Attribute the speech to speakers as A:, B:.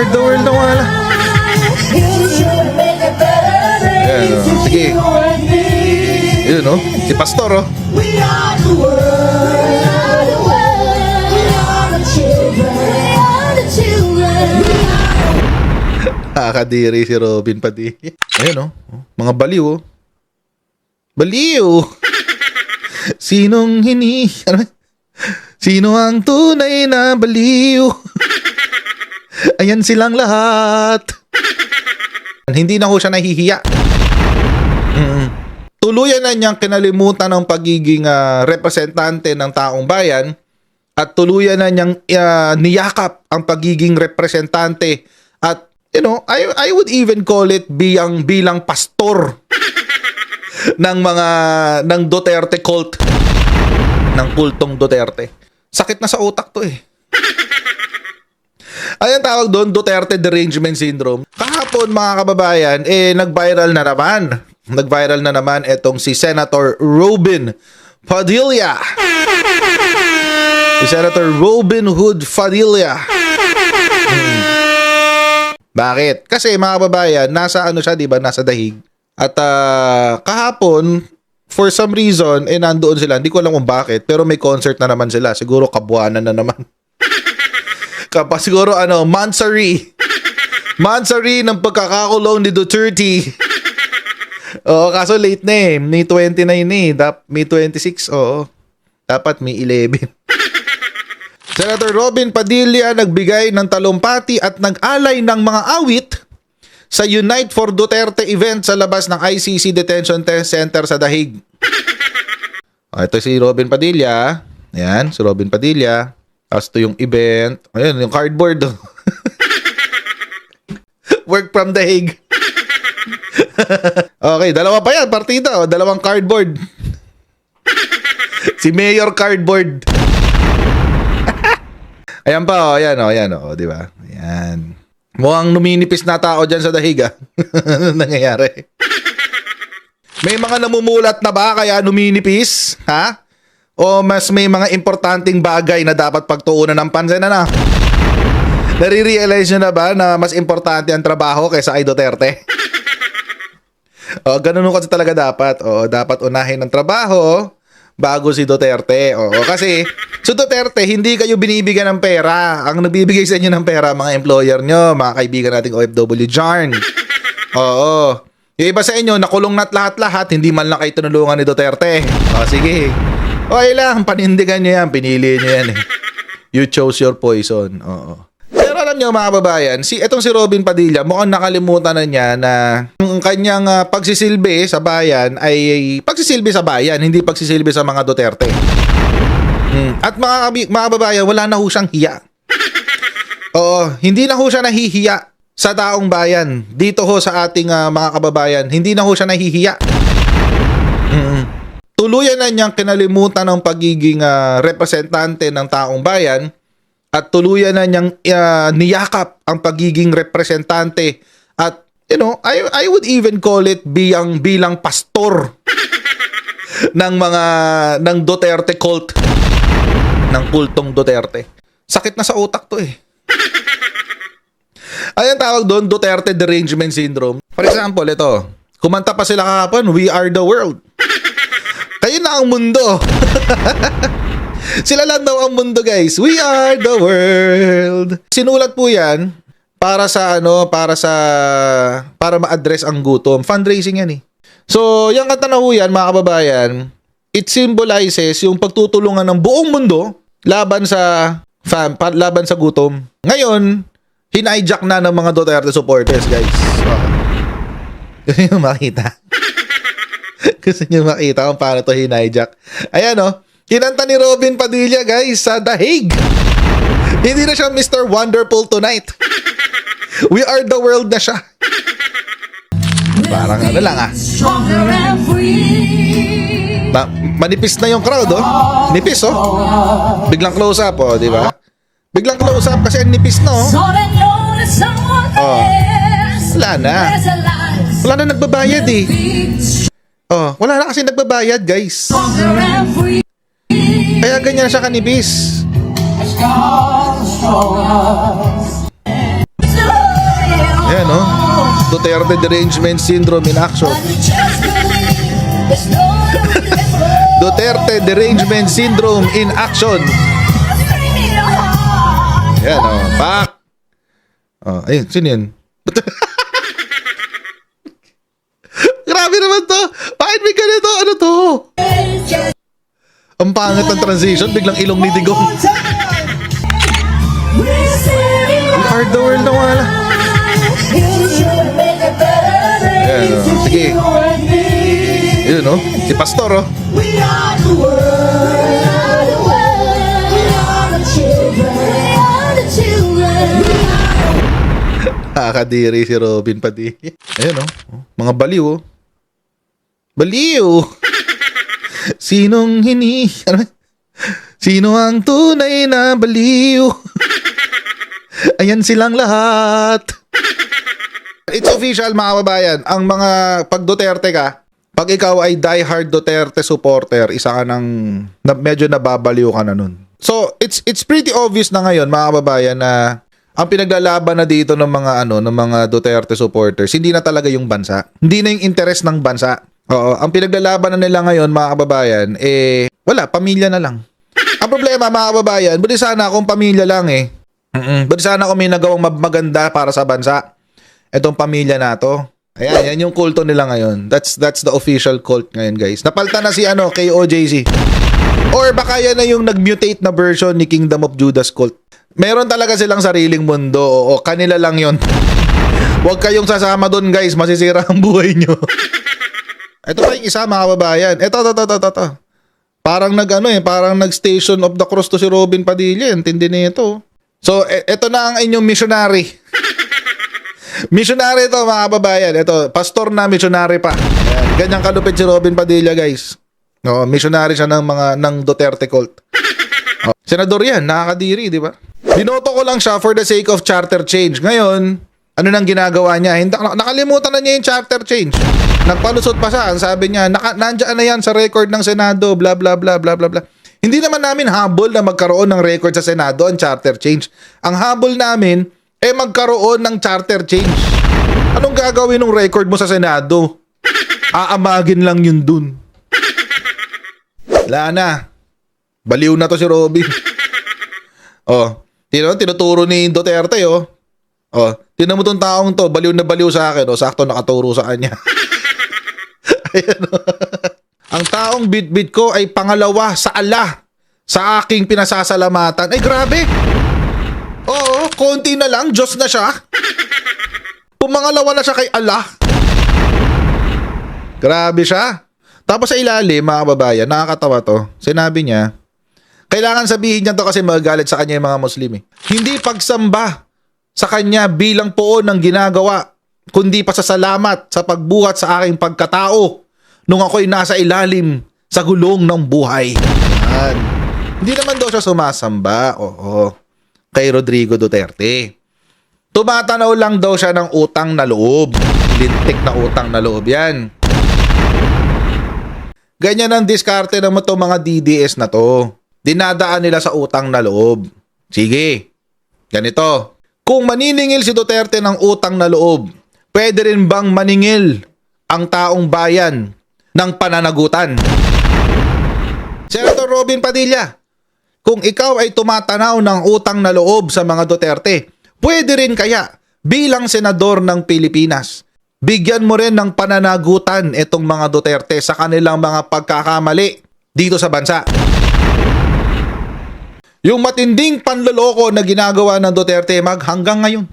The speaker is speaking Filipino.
A: are the world na wala. Ayan, oh. Sige. Yun, no? Si Pastor, oh.
B: We are the world. We are the children. We are the children.
A: Nakakadiri si Robin Padilla. Ayun, oh. Mga baliw, oh. Baliw! Sinong Sino ang tunay na baliw? Ayan silang lahat. Hindi na ho siya nahihiya. Tuluyan na niyang kinalimutan ng pagiging representante ng taong bayan at tuluyan na niyang niyakap ang pagiging representante at I would even call it bilang pastor ng Duterte cult, ng kultong Duterte. Sakit na sa utak to eh. Ayan tawag doon, Duterte derangement syndrome. Kahapon mga kababayan, nag-viral na naman. Nag-viral na naman etong si Senator Robin Padilla. Si Senator Robin Hood Padilla. Bakit? Kasi mga kababayan, nasa siya, di ba? Nasa dahig. At kahapon, for some reason, nandoon sila. Hindi ko alam kung bakit, pero may concert na naman sila. Siguro kabuanan na naman. Siguro Mansari. Mansari ng pagkakakulong ni Duterte. Oo, kaso late na eh. May 29 eh. May 26, oo. Dapat may 11. Senator Robin Padilla nagbigay ng talumpati at nag-alay ng mga awit sa Unite for Duterte event sa labas ng ICC Detention Center sa Dahig. Ito si Robin Padilla. Ayan, si Robin Padilla. Tapos ito yung event. Ayan, yung cardboard. Work from Dahig. Okay, dalawa pa yan, partida. Dalawang cardboard. Si Mayor Cardboard. Ayan pa, ayan, di ba? Ayan. Mukhang numinipis na tao dyan sa Dahig, Ano nangyayari? May mga namumulat na ba kaya numinipis? Ha? O mas may mga importanteng bagay na dapat pagtuunan ng pansin na? Nare-realize nyo na ba na mas importante ang trabaho kaysa kay Duterte? Ganun kasi talaga dapat. Dapat unahin ang trabaho bago si Duterte. Kasi si Duterte, hindi kayo binibigyan ng pera. Ang nagbibigay sa inyo ng pera, mga employer nyo, mga kaibigan nating OFW dyan. Yung iba sa inyo, nakulong na't lahat-lahat, hindi man lang kayo tinulungan ni Duterte. Sige. Okay lang, panindigan nyo yan. Pinili nyo yan eh. You chose your poison. Pero alam nyo mga kababayan, etong si Robin Padilla, mukhang nakalimutan na niya na ang kanyang pagsisilbi sa bayan ay pagsisilbi sa bayan, hindi pagsisilbi sa mga Duterte. At mga kababayan, wala na ho siyang hiya. Hindi na ho siya nahihiya sa taong bayan. Dito ho sa ating mga kababayan, hindi na ho siya nahihiya. Tuluyan na niyang kinalimutan ng pagiging representante ng taong bayan at tuluyan na niyang niyakap ang pagiging representante at I would even call it bilang pastor ng Duterte cult, ng kultong Duterte. Sakit na sa utak to eh. Ayan tawag doon, Duterte derangement syndrome. For example, ito. Kumanta pa sila kahapon, We Are the World. Kayo na ang mundo. Sila lang daw ang mundo, guys. We are the world. Sinulat po 'yan para ma-address ang gutom. Fundraising 'yan eh. So, yung kanta na ho yan, mga kababayan, it symbolizes yung pagtutulungan ng buong mundo laban sa gutom. Ngayon, hinijack na ng mga Duterte supporters, guys. Gusto nyo makita? Gusto nyo makita kung paano to hinijack? Ayan kinanta ni Robin Padilla, guys, sa Dahig. Hindi na siya Mr. Wonderful Tonight. We are the world na siya. Parang lang manipis na yung crowd, Nipis, Biglang close up, di ba? Biglang close up kasi nipis na, Wala na. Wala na nagbabayad, eh. Wala na kasi nagbabayad, guys. Kaya ganyan siya kanipis. Duterte derangement syndrome in action.
B: And you just believe there's no one different.
A: Duterte derangement syndrome in action.
B: Screaming in your heart.
A: Yan o, pak. Oh, ayun, sino yun? Grabe naman to. Bakit may ganito? Ano to? Ang pangit ng transition, biglang ilong ni Digong. We are the world na wala. Ayan, oh. Sige. Yun, no? Si Pastor, oh.
B: We are the world. We are the world. We are the children. We are the children.
A: Nakakadiri si Robin Padilla. Ayan, oh. Mga baliw, oh. Baliw! Sinong ano? Sino ang tunay na baliw? Ayan silang lahat. It's official, mga kababayan. Ang mga pag Duterte ka, pag ikaw ay diehard Duterte supporter, isa ka ng medyo nababaliw ka na nun. So, it's pretty obvious na ngayon, mga kababayan, na ang pinaglalaban na dito ng mga Duterte supporters, hindi na talaga yung bansa. Hindi na yung interest ng bansa. Oo, ang pinaglalaban na nila ngayon, mga kababayan, wala, pamilya na lang. Ang problema, mga kababayan, buti sana kung pamilya lang buti sana kung may nagawang maganda para sa bansa. Etong pamilya na to. Ayan, yan yung kulto nila ngayon. That's the official cult ngayon, guys. Napalta na si KOJC. Or baka yan na yung nag-mutate na version ni Kingdom of Judas cult. Meron talaga silang sariling mundo. O kanila lang yon. Huwag kayong sasama doon, guys. Masisira ang buhay nyo. Ito pa yung isa, mga kababayan. Ito. Parang parang nag-Station of the Cross to si Robin Padilla. Intindi na ito. So, ito na ang inyong missionary. Missionary ito, mga kababayan. Ito, pastor na missionary pa. Ayan, ganyang kalupit si Robin Padilla, guys. No, missionary siya ng Duterte cult. Oh, senador yan, nakakadiri, di ba? Binoto ko lang siya for the sake of charter change. Ngayon, ano nang ginagawa niya? Nakalimutan na niya yung charter change. Nagpalusot pa siya. Ang sabi niya, nandiyan na yan sa record ng Senado, bla bla bla bla bla bla. Hindi naman namin habol na magkaroon ng record sa Senado ang charter change. Ang habol namin, magkaroon ng charter change. Anong gagawin ng record mo sa Senado? Aamagin lang yun dun. Wala na. Baliw na to si Robin. Oh, tinuturo ni Duterte, oh. Oh, tinan mo tong taong to, baliw na baliw sa akin, oh, sakto nakaturo sa kanya. Ayan, oh. Ang taong bit-bit ko ay pangalawa sa Allah sa aking pinasasalamatan. Ay, grabe. Oo, konti na lang, Diyos na siya. Pumangalawa na siya kay Allah. Grabe siya. Tapos sa ilalim, mga kababayan, nakakatawa to. Sinabi niya, kailangan sabihin niya to kasi magagalit sa kanya yung mga Muslim. Hindi pagsamba sa kanya bilang poon ng ginagawa, kundi pasasalamat sa pagbuhat sa aking pagkatao nung ako'y nasa ilalim sa gulong ng buhay. Yan. Hindi naman daw siya sumasamba. Oo. Kay Rodrigo Duterte. Tumatanaw lang daw siya ng utang na loob. Lintik na utang na loob yan. Ganyan ang diskarte ng mga DDS na to. Dinadaan nila sa utang na loob. Sige. Ganito. Kung maniningil si Duterte ng utang na loob, pwede rin bang maningil ang taong bayan ng pananagutan? Senator Robin Padilla, kung ikaw ay tumatanaw ng utang na loob sa mga Duterte, pwede rin kaya bilang senador ng Pilipinas, bigyan mo rin ng pananagutan itong mga Duterte sa kanilang mga pagkakamali dito sa bansa. Yung matinding panloloko na ginagawa ng Duterte hanggang ngayon.